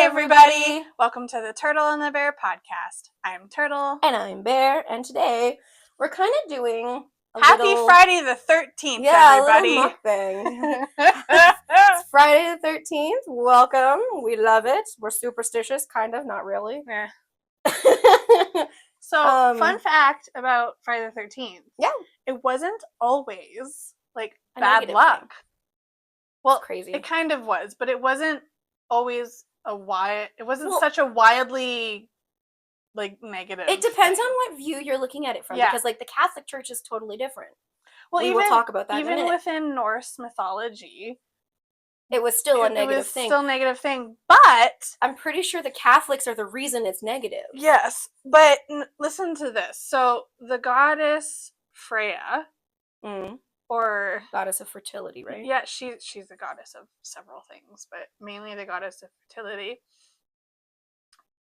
Hey everybody! Welcome to the Turtle and the Bear podcast. I'm Turtle. And I'm Bear, and today we're kind of doing Happy Friday the 13th, everybody! A little mukbang. It's Friday the 13th. Welcome. We love it. We're superstitious, kind of, not really. Yeah. So, fun fact about Friday the 13th. Yeah. It wasn't always, like, bad luck. Thing. Well, crazy. It kind of was, but it wasn't always such a wildly, like, negative It depends thing. on what view you're looking at it from, because, like, the Catholic Church is totally different. Well, we'll talk about that in a minute. Even within Norse mythology, it was still a negative thing. Still a negative thing, but I'm pretty sure the Catholics are the reason it's negative. Yes, but listen to this. So the goddess Freya, or goddess of fertility, right? Yeah, she's the goddess of several things, but mainly the goddess of fertility.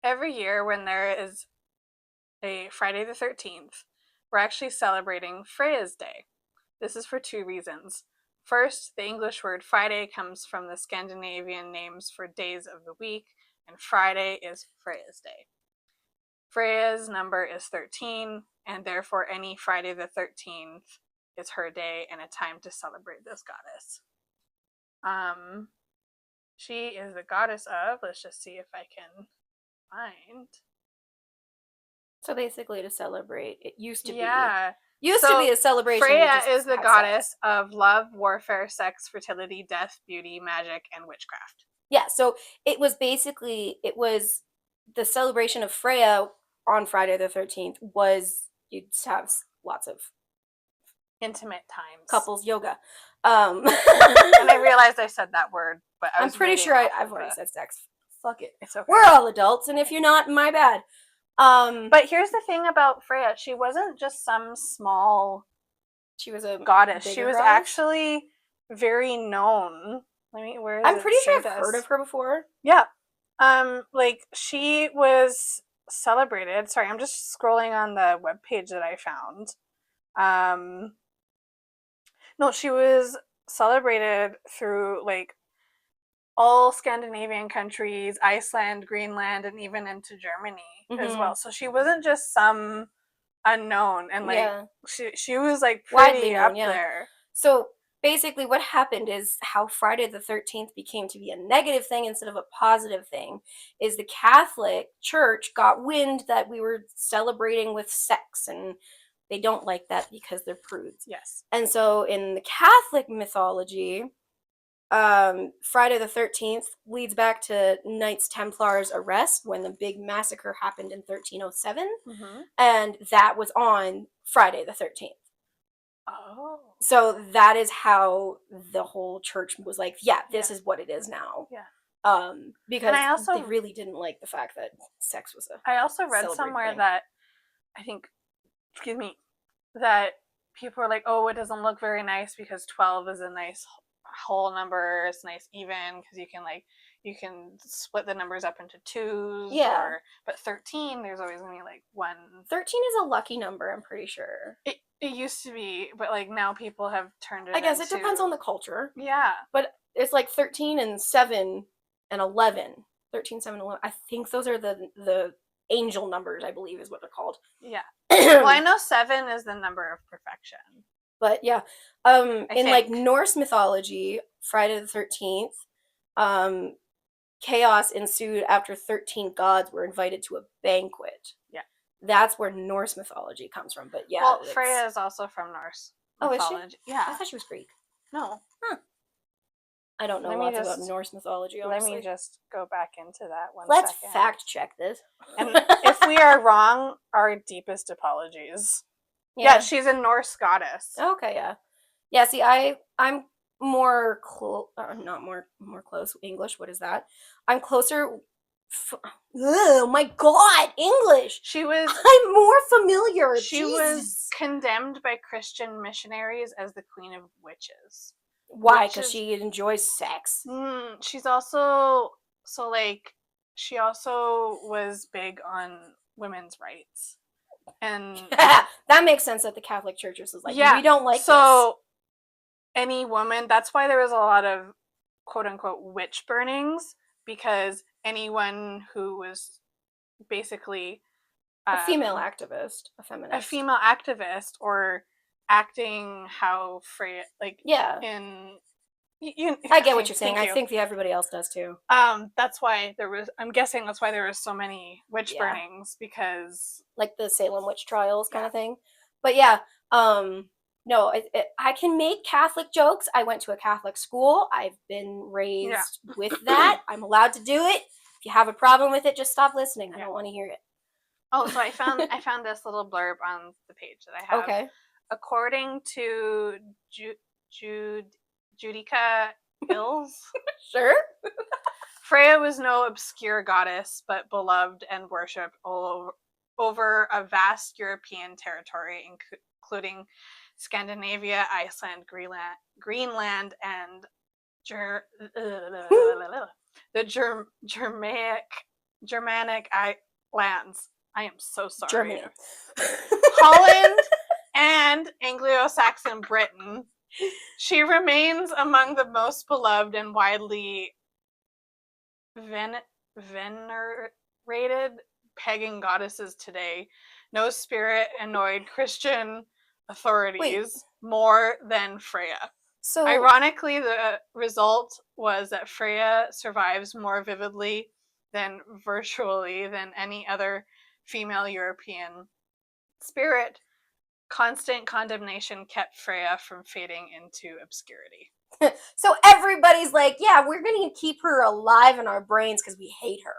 Every year when there is a Friday the 13th, we're actually celebrating Freya's Day. This is for two reasons. First, the English word Friday comes from the Scandinavian names for days of the week, and Friday is Freya's Day. Freya's number is 13, and therefore any Friday the 13th is her day and a time to celebrate this goddess. She is the goddess of, let's just see if I can find. So basically to celebrate, it used to be a celebration. Freya is the goddess of love, warfare, sex, fertility, death, beauty, magic, and witchcraft. Yeah, so it was the celebration of Freya on Friday the 13th was you'd have lots of intimate times. Couples yoga. And I realized I said that word, but I'm pretty sure I've already said sex. Fuck it. It's okay. We're all adults, and if you're not, my bad. But here's the thing about Freya. She wasn't just some small she was a goddess. She was actually very known. I'm pretty sure I've heard of her before. Yeah. Like, she was celebrated. Sorry, I'm just scrolling on the webpage that I found. No, she was celebrated through, like, all Scandinavian countries, Iceland, Greenland, and even into Germany as well. So she wasn't just some unknown, and she was like pretty up there. So basically what happened is how Friday the 13th became to be a negative thing instead of a positive thing is the Catholic Church got wind that we were celebrating with sex, and they don't like that because they're prudes. Yes. And so in the Catholic mythology, Friday the 13th leads back to Knights Templars' arrest when the big massacre happened in 1307, and that was on Friday the 13th. Oh. So that is how the whole church was like, this is what it is now. Yeah. Because they really didn't like the fact that sex was I also read somewhere that, that people were like, oh, it doesn't look very nice because 12 is a nice whole number, it's nice even because you can split the numbers up into twos. Yeah. But 13, there's always gonna be like one. 13 is a lucky number, I'm pretty sure. It used to be, but like now people have turned it. I guess it depends on the culture. Yeah. But it's like 13 and 7 and 11. 13, 7, 11. I think those are the angel numbers, I believe is what they're called. Yeah. Well, I know 7 is the number of perfection. But yeah, in like Norse mythology, Friday the 13th, chaos ensued after 13 gods were invited to a banquet. Yeah. That's where Norse mythology comes from. But yeah. Well, Freya is also from Norse mythology. Oh, is she? Yeah. I thought she was Greek. No. Huh. I don't know lots about Norse mythology, honestly. Let me just go back into that one Let's second. fact check this. And if we are wrong, our deepest apologies. Yeah, she's a Norse goddess. Okay, yeah. Yeah, see, I'm more not more close English. What is that? I'm closer. Oh my God, English. I'm more familiar. She was condemned by Christian missionaries as the queen of witches. Why? Because she enjoys sex. She's also she also was big on women's rights. And that makes sense that the Catholic Church was like, we don't like this. Any woman, that's why there was a lot of quote unquote witch burnings, because anyone who was basically a female activist, a feminist, a female activist, or acting how Freya, like, yeah, in I get what you're saying. I think everybody else does too. That's why there was. I'm guessing that's why there was so many witch Yeah. burnings, because Like the Salem witch trials kind of thing. But yeah, no, I can make Catholic jokes. I went to a Catholic school. I've been raised with that. I'm allowed to do it. If you have a problem with it, just stop listening. I don't want to hear it. Oh, so I found this little blurb on the page that I have. Okay. According to Judica Ills, Sure. Freya was no obscure goddess, but beloved and worshipped all over a vast European territory, including Scandinavia, Iceland, Greenland, and the Germanic lands. I am so sorry. Germany. Holland and Anglo-Saxon Britain. She remains among the most beloved and widely venerated pagan goddesses today. No spirit annoyed Christian authorities more than Freya. So, ironically, the result was that Freya survives more vividly virtually than any other female European spirit. Constant condemnation kept Freya from fading into obscurity. So everybody's like, yeah, we're going to keep her alive in our brains because we hate her.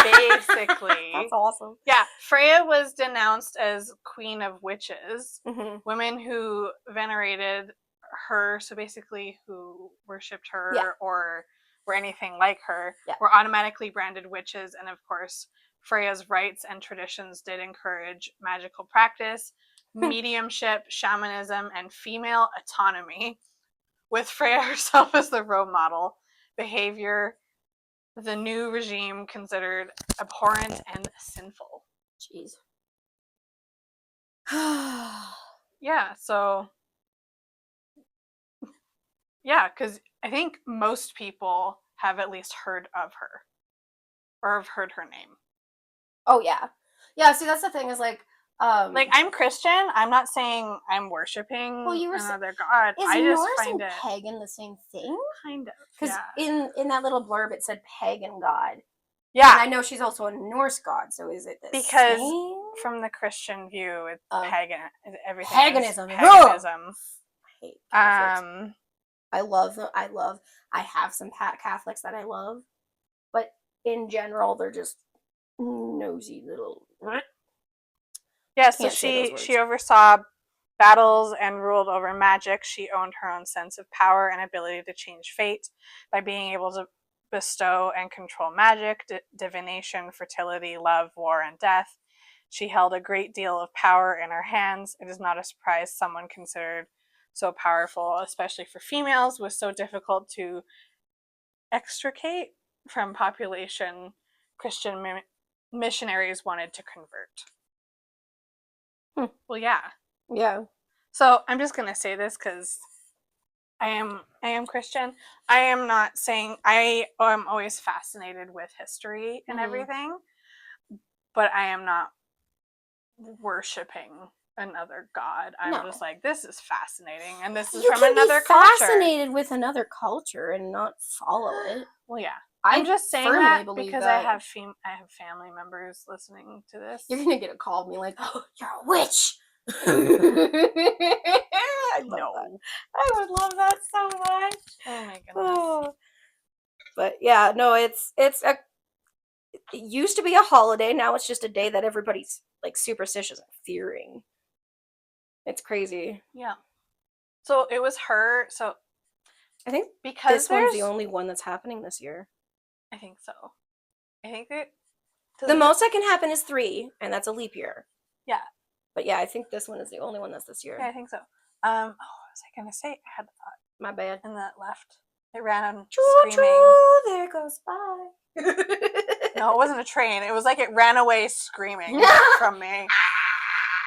Basically. That's awesome. Yeah, Freya was denounced as Queen of Witches. Mm-hmm. Women who venerated her, so basically who worshipped her or were anything like her, were automatically branded witches. And of course, Freya's rites and traditions did encourage magical practice, mediumship, shamanism, and female autonomy. With Freya herself as the role model, behavior the new regime considered abhorrent and sinful. Jeez. Yeah, so... Yeah, because I think most people have at least heard of her. Or have heard her name. Oh, yeah. Yeah, see, that's the thing is, like... like, I'm Christian. I'm not saying I'm worshiping another god. I just Norse find and pagan the same thing? Kind of, because in that little blurb it said pagan god. Yeah. And I know she's also a Norse god, so is it the same? From the Christian view, it's pagan. Everything paganism. Paganism. I hate Catholics. I love them. I have some Catholics that I love, but in general, they're just nosy little... Yeah, so she oversaw battles and ruled over magic. She owned her own sense of power and ability to change fate by being able to bestow and control magic, divination, fertility, love, war, and death. She held a great deal of power in her hands. It is not a surprise someone considered so powerful, especially for females, was so difficult to extricate from population Christian missionaries wanted to convert. Well, yeah. Yeah. So I'm just gonna say this because I am Christian. I am not saying I am always fascinated with history and everything, but I am not worshiping another god. I'm just like, this is fascinating, and this is from another culture. Fascinated with another culture and not follow it. Well, yeah. I'm just saying that because I have family members listening to this. You're gonna get a call of me like, "Oh, you're a witch." I love that. I would love that so much. Oh my goodness. Oh. But yeah, no, it used to be a holiday. Now it's just a day that everybody's like superstitious and fearing. It's crazy. Yeah. So it was her. So I think because this one's the only one that's happening this year. I think so. I think that the most that can happen is 3, and that's a leap year. Yeah. But yeah, I think this one is the only one that's this year. Yeah, I think so. What was I gonna say? I had the thought. My bad. And that left. It ran screaming. Choo, there goes by. No, it wasn't a train. It was like it ran away screaming from me.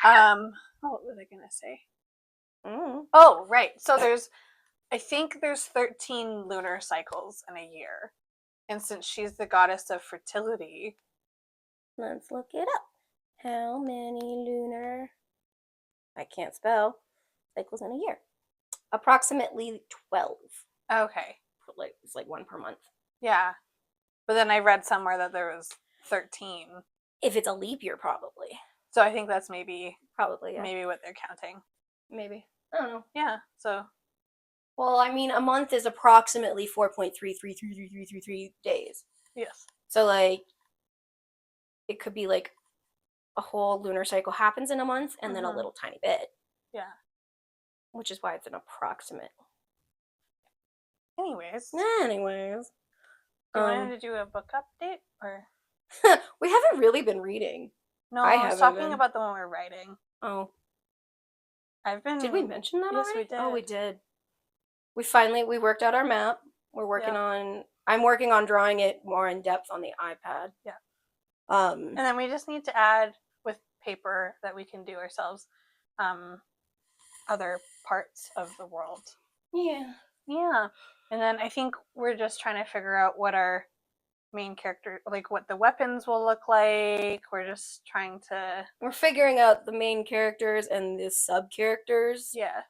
What was I gonna say? Oh, right. So I think there's 13 lunar cycles in a year. And since she's the goddess of fertility, let's look it up. How many lunar, I can't spell, cycles in a year? Approximately 12. okay, It's like one per month. yeah. But then I read somewhere that there was 13. If it's a leap year, probably. So I think that's maybe yeah. maybe what they're counting. Maybe. I don't know. Yeah, so. Well, I mean, a month is approximately 4.333333 days. Yes. So, like, it could be like a whole lunar cycle happens in a month and then a little tiny bit. Yeah. Which is why it's an approximate. Anyways. Do you wanted to do a book update? Or we haven't really been reading. No, I was talking about the one we're writing. Oh. I've been. Did we mention that Yes, already? we did. Oh, we did. We worked out our map. We're working on. I'm working on drawing it more in depth on the iPad. Yeah. And then we just need to add with paper that we can do ourselves, other parts of the world. Yeah. Yeah. And then I think we're just trying to figure out what our main character, like what the weapons will look like. We're figuring out the main characters and the sub characters. Yeah.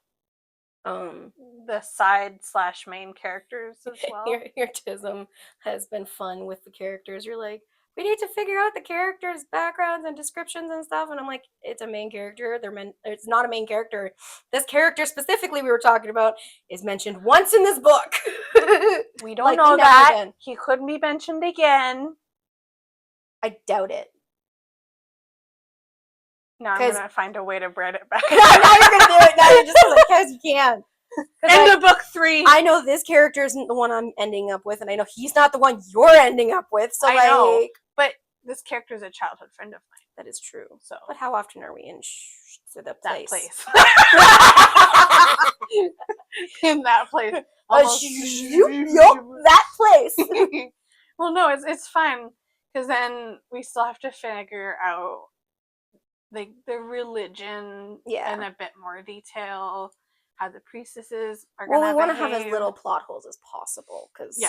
The side/main characters as well. Your TISM has been fun with the characters. You're like, we need to figure out the characters' backgrounds and descriptions and stuff, and I'm like, it's a main character. It's not a main character. This character specifically we were talking about is mentioned once in this book. We don't know that. He could be mentioned again. I doubt it. Now I'm gonna find a way to bread it back. Now you're gonna do it. Now you're just like, because you can. End of book 3. I know this character isn't the one I'm ending up with, and I know he's not the one you're ending up with. So I know, but this character is a childhood friend of mine. That is true. So, but how often are we in the place? That place. In that place. Yup, that place. Well, no, it's fine because then we still have to figure out like the religion in a bit more detail, how the priestesses are going to behave. Well, we want to have as little plot holes as possible because,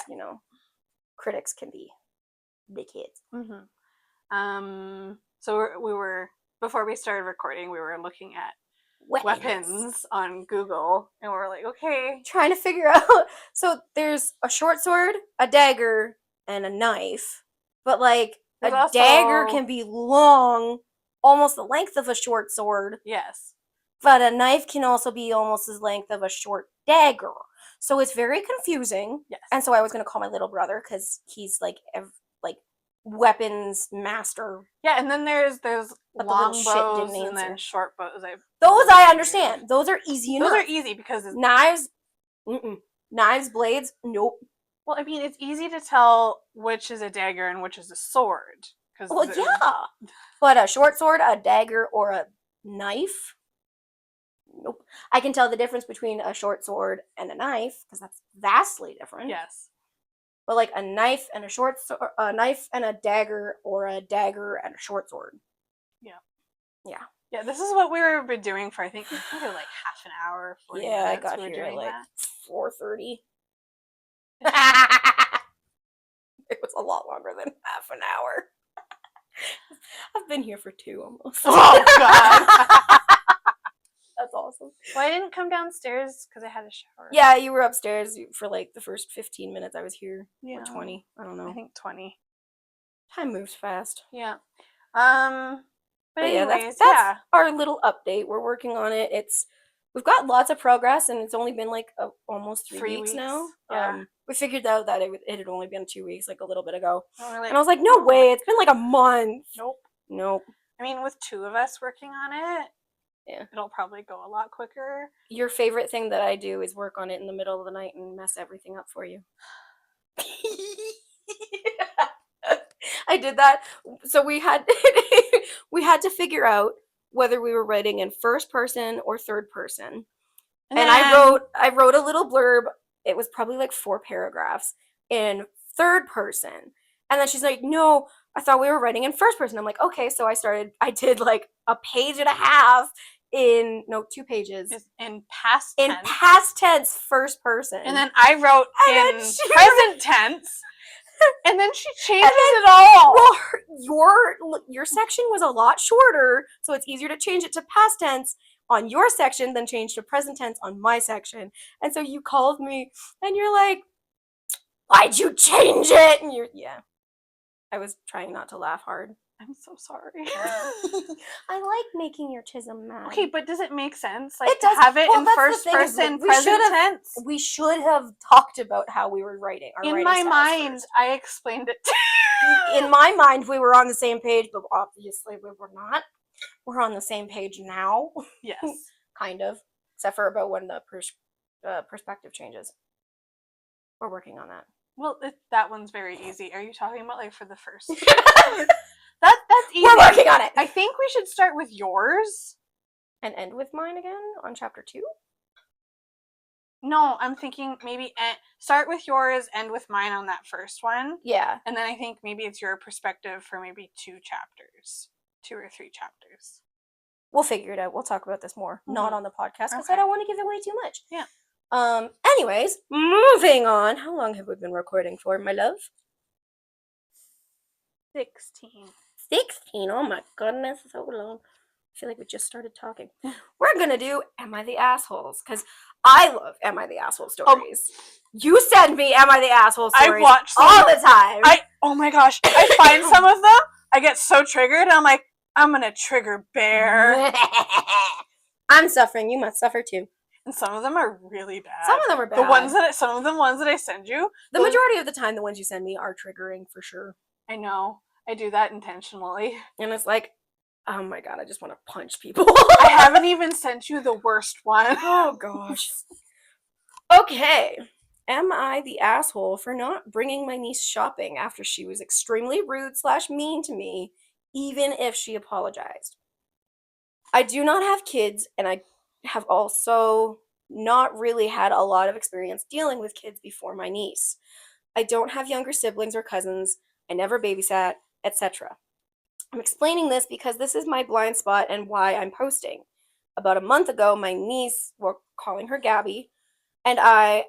critics can be big kids. So we were, before we started recording, we were looking at weapons on Google, and we're like, okay. Trying to figure out. So there's a short sword, a dagger, and a knife. But, like, there's dagger can be long, almost the length of a short sword. Yes. But a knife can also be almost as length of a short dagger. So it's very confusing. Yes. And so I was going to call my little brother because he's, like, weapons master. Yeah, and then there's long bows and then short bows. Those I understand. Those are easy enough. Those are easy because knives, knives, blades, nope. Well, I mean, it's easy to tell which is a dagger and which is a sword. Well, yeah. But a short sword, a dagger, or a knife, nope. I can tell the difference between a short sword and a knife because that's vastly different. Yes. But like a knife and a knife and a dagger, or a dagger and a short sword. Yeah. Yeah. Yeah, this is what we've been doing for, I think like half an hour. 40 minutes. I got here at like 4:30. It was a lot longer than half an hour. I've been here for 2 almost. Oh, God. That's awesome. Well, I didn't come downstairs because I had a shower. Yeah, you were upstairs for like the first 15 minutes I was here. Yeah. Or 20. I don't know. I think 20. Time moves fast. Yeah. But anyways, that's our little update. We're working on it. We've got lots of progress, and it's only been like almost 3 weeks now. Yeah. We figured out that it had only been 2 weeks, like a little bit ago. And I was like, no way, it's been like a month. Nope. I mean, with 2 of us working on it, it'll probably go a lot quicker. Your favorite thing that I do is work on it in the middle of the night and mess everything up for you. I did that. So we had to figure out whether we were writing in first person or third person. And I wrote a little blurb. It was probably like 4 paragraphs in third person. And then she's like, no, I thought we were writing in first person. I'm like, okay. So I did like a page and a half 2 pages. In past tense. In past tense, first person. And then I wrote in present tense. And then she changes it all. Well, your section was a lot shorter, so it's easier to change it to past tense on your section than change to present tense on my section. And so you called me and you're like, why'd you change it? And yeah. I was trying not to laugh hard. I'm so sorry. I like making your Chisholm mad. Okay, but does it make sense? Like, it does. To have it in that's first the thing, person present tense? We should have talked about how we were writing. In my mind, first. I explained it to In my mind, we were on the same page, but obviously we were not. We're on the same page now. Yes. Kind of. Except for about when the perspective changes. We're working on that. Well, that one's very easy. Are you talking about, like, for the first? That's easy. We're working on it. I think we should start with yours. And end with mine again on chapter 2? No, I'm thinking maybe start with yours, end with mine on that first one. Yeah. And then I think maybe it's your perspective for maybe 2 chapters. 2 or 3 chapters. We'll figure it out. We'll talk about this more. Mm-hmm. Not on the podcast, because Okay. I don't want to give away too much. Yeah. Anyways, moving on. How long have we been recording for, my love? 16. 16? Oh my goodness, so long. I feel like we just started talking. We're gonna do Am I the Assholes? Because I love Am I the Asshole stories. You send me Am I the Asshole stories I watch them all the time. Oh my gosh, I find some of them, I get so triggered, and I'm like, I'm gonna trigger Bear. I'm suffering, you must suffer too. And some of them are really bad. Some of them are bad. Some of the ones that I send you. The majority of the time, the ones you send me are triggering for sure. I know. I do that intentionally. And it's like, oh my god, I just want to punch people. I haven't even sent you the worst one. Oh gosh. Okay. Am I the asshole for not bringing my niece shopping after she was extremely rude / mean to me, even if she apologized? I do not have kids, and I have also not really had a lot of experience dealing with kids before my niece. I don't have younger siblings or cousins. I never babysat, etc. I'm explaining this because this is my blind spot and why I'm posting. About a month ago, my niece, we're calling her Gabby, and I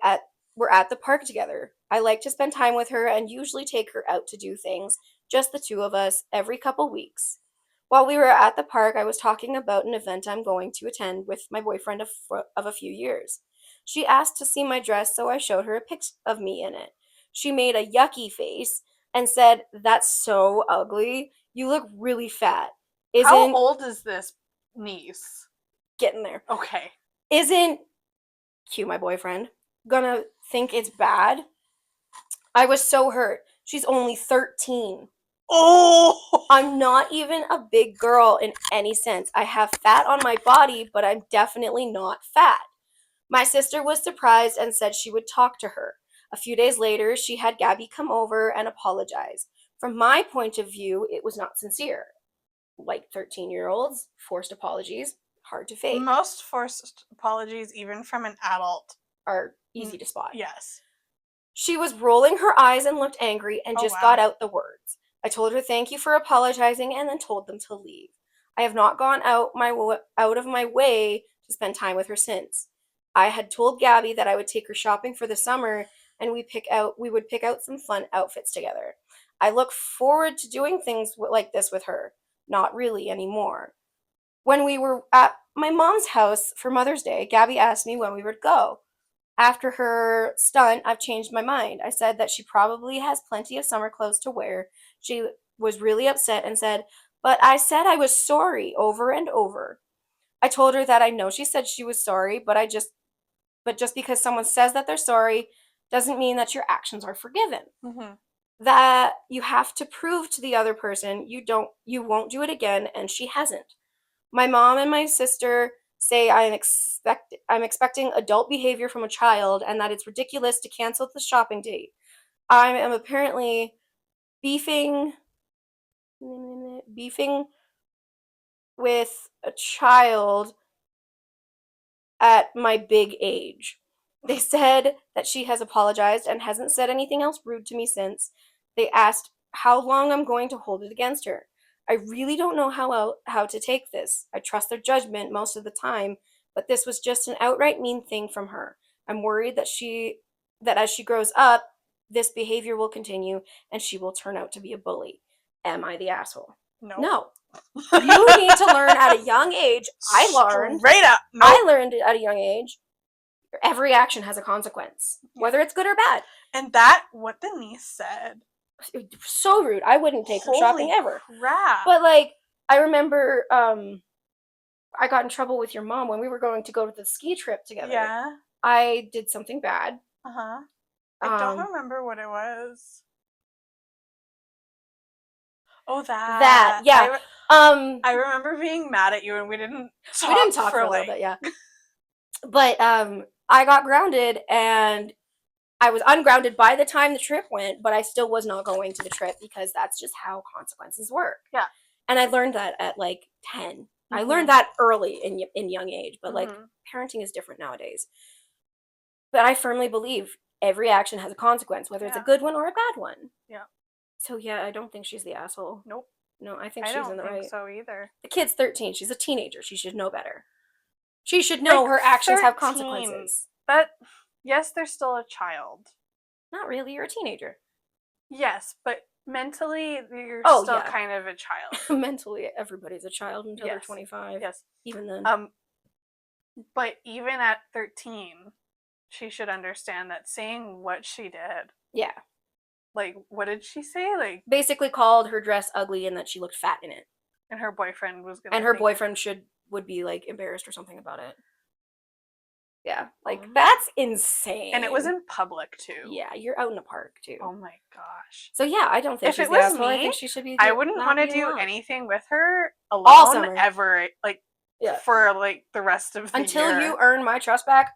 were at the park together. I like to spend time with her and usually take her out to do things, just the 2 of us, every couple weeks. While we were at the park, I was talking about an event I'm going to attend with my boyfriend of a few years. She asked to see my dress, so I showed her a picture of me in it. She made a yucky face and said, "That's so ugly. You look really fat." How old is this niece? Getting there. Okay. Isn't cue my boyfriend gonna think it's bad? I was so hurt. She's only 13. Oh! I'm not even a big girl in any sense. I have fat on my body, but I'm definitely not fat. My sister was surprised and said she would talk to her. A few days later, she had Gabby come over and apologize. From my point of view, it was not sincere. Like 13-year-olds, forced apologies, hard to fake. Most forced apologies, even from an adult, are easy to spot. Yes. She was rolling her eyes and looked angry and just got out the words. I told her thank you for apologizing and then told them to leave. I have not gone out of my way to spend time with her since. I had told Gabby that I would take her shopping for the summer and we would pick out some fun outfits together. I look forward to doing things like this with her. Not really anymore. When we were at my mom's house for Mother's Day, Gabby asked me when we would go. After her stunt, I've changed my mind. I said that she probably has plenty of summer clothes to wear. She was really upset and said, "But I said I was sorry," over and over. I told her that I know she said she was sorry, but just because someone says that they're sorry doesn't mean that your actions are forgiven. Mm-hmm. That you have to prove to the other person you won't do it again, and she hasn't. My mom and my sister say I'm expecting adult behavior from a child and that it's ridiculous to cancel the shopping date. I am apparently beefing with a child at my big age. They said that she has apologized and hasn't said anything else rude to me since. They asked how long I'm going to hold it against her. I really don't know how to take this. I trust their judgment most of the time, but this was just an outright mean thing from her. I'm worried that as she grows up, this behavior will continue and she will turn out to be a bully. Am I the asshole? No. No. You need to learn at a young age. I learned. Straight up. Nope. I learned at a young age. Every action has a consequence, whether it's good or bad. And that, what the niece said. So rude. I wouldn't take her shopping ever. Crap. But, like, I remember I got in trouble with your mom when we were going to go to the ski trip together. Yeah. I did something bad. Uh-huh. I don't remember what it was. Oh, that. Yeah. I remember being mad at you and we didn't talk for a little bit, yeah. But I got grounded and I was ungrounded by the time the trip went, but I still was not going to the trip because that's just how consequences work. Yeah. And I learned that at like 10. Mm-hmm. I learned that early in young age, but like parenting is different nowadays. But I firmly believe every action has a consequence, whether it's a good one or a bad one. Yeah. So yeah, I don't think she's the asshole. Nope. No, I think she's in the right. I don't think so either. The kid's 13. She's a teenager. She should know better. She should know her actions 13, have consequences. But yes, they're still a child. Not really. You're a teenager. Yes, but mentally, you're still kind of a child. Mentally, everybody's a child until they're 25. Yes. Even then. But even at 13, she should understand that saying what she did. Yeah. Like, what did she say? Like, basically called her dress ugly and that she looked fat in it. And her boyfriend was gonna. And her boyfriend would be like embarrassed or something about it. Yeah, like that's insane. And it was in public too. Yeah, you're out in the park too. Oh my gosh. So yeah, I don't think if she's it was asshole. me, I think she should be. I wouldn't want to do anything with her alone all summer. Ever. Like for like the rest of the until year. You earn my trust back.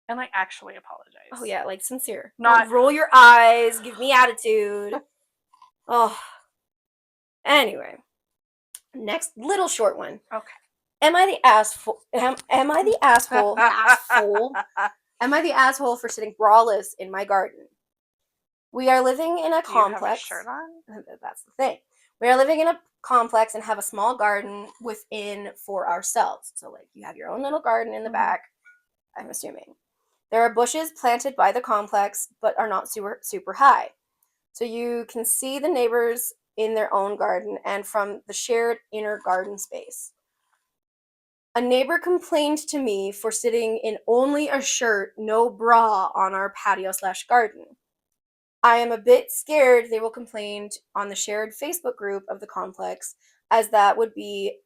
And like actually apologize. Oh yeah, like sincere. Not roll your eyes, give me attitude. Oh. Anyway, next little short one. Okay. Am I the asshole? Am I the asshole? Am I the asshole for sitting braless in my garden? We are living in a complex. You have a shirt on? That's the thing. We are living in a complex and have a small garden within for ourselves. So like you have your own little garden in the back, I'm assuming. There are bushes planted by the complex, but are not super high. So you can see the neighbors in their own garden and from the shared inner garden space. A neighbor complained to me for sitting in only a shirt, no bra on our patio/garden. I am a bit scared they will complain on the shared Facebook group of the complex, as that would be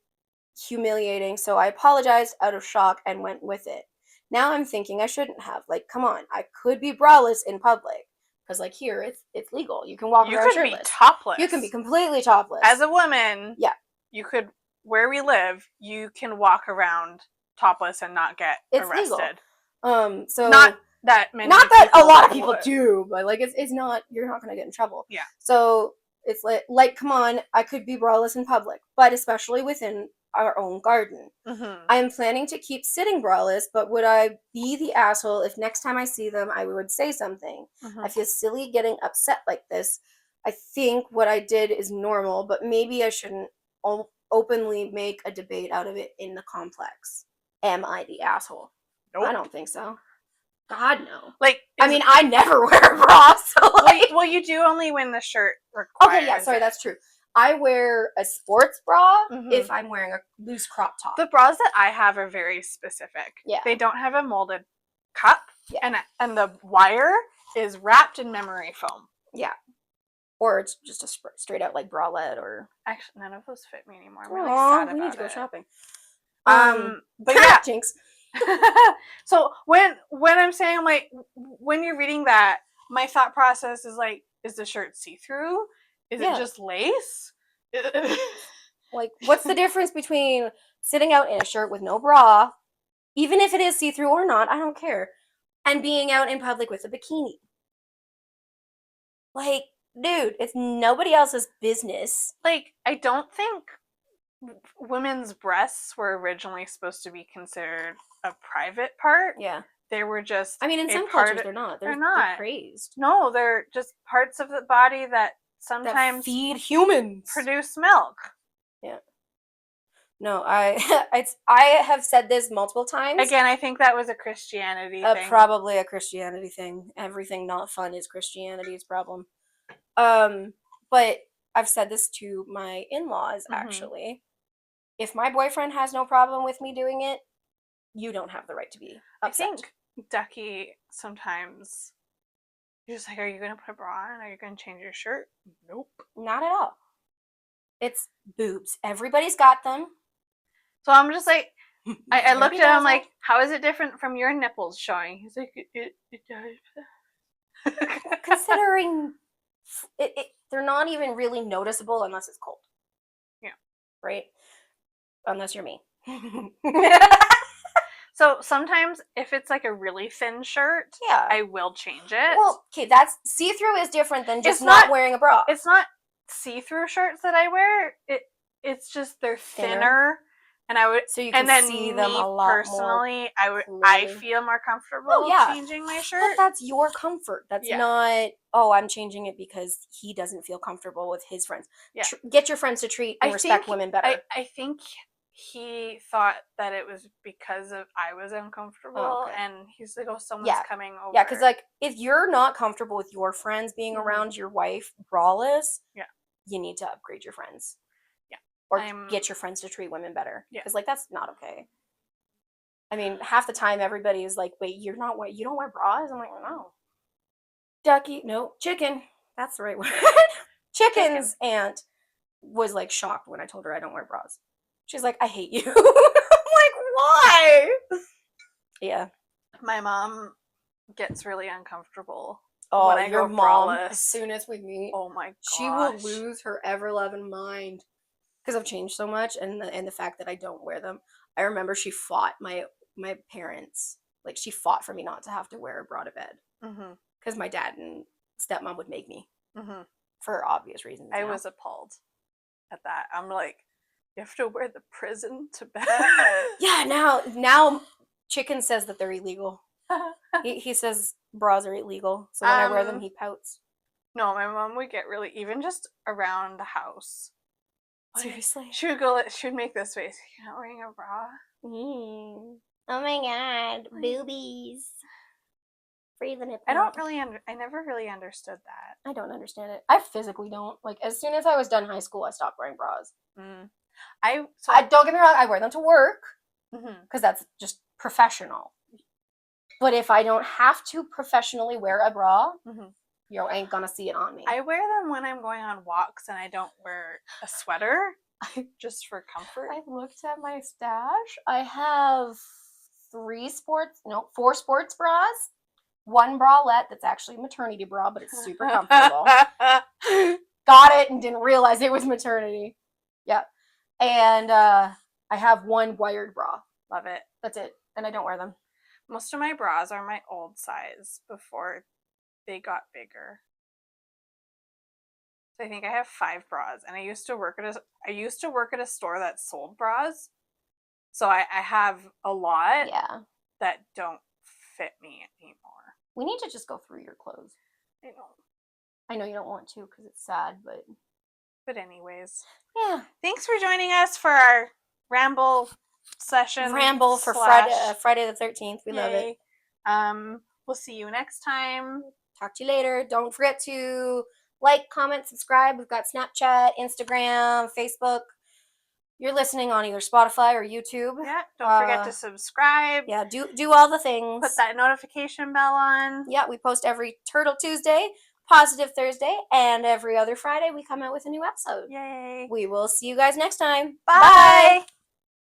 humiliating, so I apologized out of shock and went with it. Now I'm thinking I shouldn't have. Like, come on, I could be braless in public. Because, like, here, it's legal. You can walk around shirtless. You could be topless. You can be completely topless. As a woman, yeah, you could, where we live, you can walk around topless and not get arrested. Legal. So not that many. Not that a lot of people do, but, like, it's not, you're not going to get in trouble. Yeah. So, it's like, come on, I could be braless in public, but especially within our own garden. I am planning to keep sitting braless, but would I be the asshole if next time I see them I would say something? I feel silly getting upset like this. I think what I did is normal, but maybe I shouldn't openly make a debate out of it in the complex. Am I the asshole? Nope. I don't think so. God, no. Like, I mean, I never wear a bra, so like... Well, you do only when the shirt requires Okay, yeah, sorry, that's true. I wear a sports bra if I'm wearing a loose crop top. The bras that I have are very specific. Yeah. They don't have a molded cup, and the wire is wrapped in memory foam. Yeah. Or it's just a straight out like bralette or... Actually, none of those fit me anymore. I'm really sad about we need to go shopping. But yeah. Jinx. So when I'm saying, like, when you're reading that, my thought process is like, is the shirt see-through? Is it just lace? Like, what's the difference between sitting out in a shirt with no bra, even if it is see-through or not, I don't care, and being out in public with a bikini? Like, dude, it's nobody else's business. Like, I don't think women's breasts were originally supposed to be considered a private part. Yeah. They were just... I mean, in some cultures, they're not. They're not. They're praised. No, they're just parts of the body that sometimes feed humans, produce milk. Yeah. No, I have said this multiple times. Again, I think that was a Christianity thing. Probably a Christianity thing. Everything not fun is Christianity's problem. But I've said this to my in-laws, actually. If my boyfriend has no problem with me doing it, you don't have the right to be upset. I think Ducky sometimes, you're just like, are you going to put a bra on? Are you going to change your shirt? Nope. Not at all. It's boobs. Everybody's got them. So I'm just like, I looked at him like, how is it different from your nipples showing? He's like, it does. Considering they're not even really noticeable unless it's cold. Yeah. Right? Unless you're me. So sometimes if it's like a really thin shirt, yeah, I will change it. Well, okay, that's see-through is different than just not wearing a bra. It's not see-through shirts that I wear. It's just they're thinner. And I would, so you can see them a lot personally, more I feel more comfortable changing my shirt. But that's your comfort. That's not, oh, I'm changing it because he doesn't feel comfortable with his friends. Yeah. Get your friends to treat and respect women better. I think he thought that it was because of I was uncomfortable, and he's like, oh, someone's coming over. Yeah, because like if you're not comfortable with your friends being around your wife braless, you need to upgrade your friends. Or get your friends to treat women better. Because, like, that's not okay. I mean, half the time everybody is like, wait, you don't wear bras? I'm like, no. Ducky, no. Chicken. That's the right word. Chicken's aunt was, like, shocked when I told her I don't wear bras. She's like, I hate you. I'm like, why? Yeah. My mom gets really uncomfortable when I go braless. As soon as we meet. Oh, my gosh. She will lose her ever-loving mind. Because I've changed so much, and the fact that I don't wear them. I remember she fought my parents. Like, she fought for me not to have to wear a bra to bed. Because my dad and stepmom would make me. For obvious reasons. I was appalled at that. I'm like, you have to wear the prison to bed? Yeah, now Chicken says that they're illegal. He says bras are illegal. So when I wear them, he pouts. No, my mom would get really, even just around the house. Seriously? She would make this face. You're not wearing a bra? Oh my god, boobies. Free the nipple. I never really understood that. I don't understand it. I physically don't. Like, as soon as I was done high school, I stopped wearing bras. I don't get me wrong, I wear them to work. Because that's just professional. But if I don't have to professionally wear a bra, you ain't gonna see it on me. I wear them when I'm going on walks and I don't wear a sweater, just for comfort. I looked at my stash. I have 4 sports bras, 1 bralette that's actually a maternity bra, but it's super comfortable. Got it and didn't realize it was maternity. Yeah. And I have 1 wired bra. Love it. That's it. And I don't wear them. Most of my bras are my old size before they got bigger. So I think I have 5 bras, and I used to work at a store that sold bras. So I have a lot that don't fit me anymore. We need to just go through your clothes. I know you don't want to because it's sad, but anyways. Yeah. Thanks for joining us for our ramble session. Ramble for Friday the 13th. We love it. We'll see you next time. Talk to you later. Don't forget to like, comment, subscribe. We've got Snapchat, Instagram, Facebook. You're listening on either Spotify or YouTube. Yeah, don't forget to subscribe. Yeah, do all the things. Put that notification bell on. Yeah, we post every Turtle Tuesday, Positive Thursday, and every other Friday we come out with a new episode. Yay. We will see you guys next time. Bye. Bye.